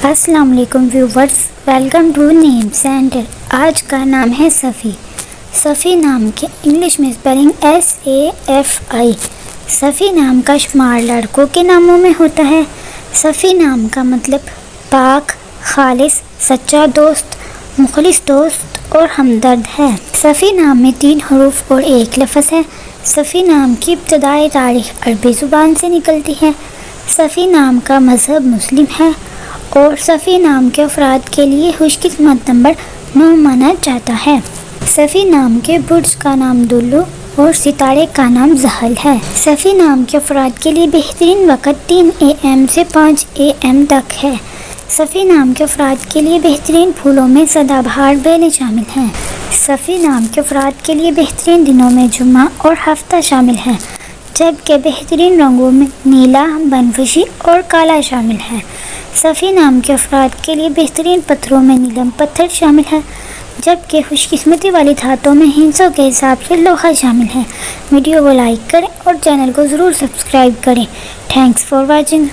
السلام علیکم viewers, welcome to name centre. آج کا نام ہے صفی۔ صفی نام کے انگلش میں اسپیلنگ SAFI۔ صفی نام کا شمار لڑکوں کے ناموں میں ہوتا ہے۔ صفی نام کا مطلب پاک، خالص، سچا دوست، مخلص دوست اور ہمدرد ہے۔ صفی نام میں 3 حروف اور 1 لفظ ہے۔ صفی نام کی ابتدائی تاریخ عربی زبان سے نکلتی ہے۔ صفی نام کا مذہب مسلم ہے اور صفی نام کے افراد کے لیے خوش قسمت نمبر 9 مانا جاتا ہے۔ صفی نام کے برج کا نام دلو اور ستارے کا نام زحل ہے۔ صفی نام کے افراد کے لیے بہترین وقت 3 AM سے 5 AM تک ہے۔ صفی نام کے افراد کے لیے بہترین پھولوں میں سدا بہار بیلیں شامل ہیں۔ صفی نام کے افراد کے لیے بہترین دنوں میں جمعہ اور ہفتہ شامل ہیں، جبکہ بہترین رنگوں میں نیلا، بنفشی اور کالا شامل ہے۔ صفی نام کے افراد کے لیے بہترین پتھروں میں نیلم پتھر شامل ہے، جبکہ خوش قسمتی والی دھاتوں میں ہندسوں کے حساب سے لوہا شامل ہے۔ ویڈیو کو لائک کریں اور چینل کو ضرور سبسکرائب کریں۔ Thanks for watching.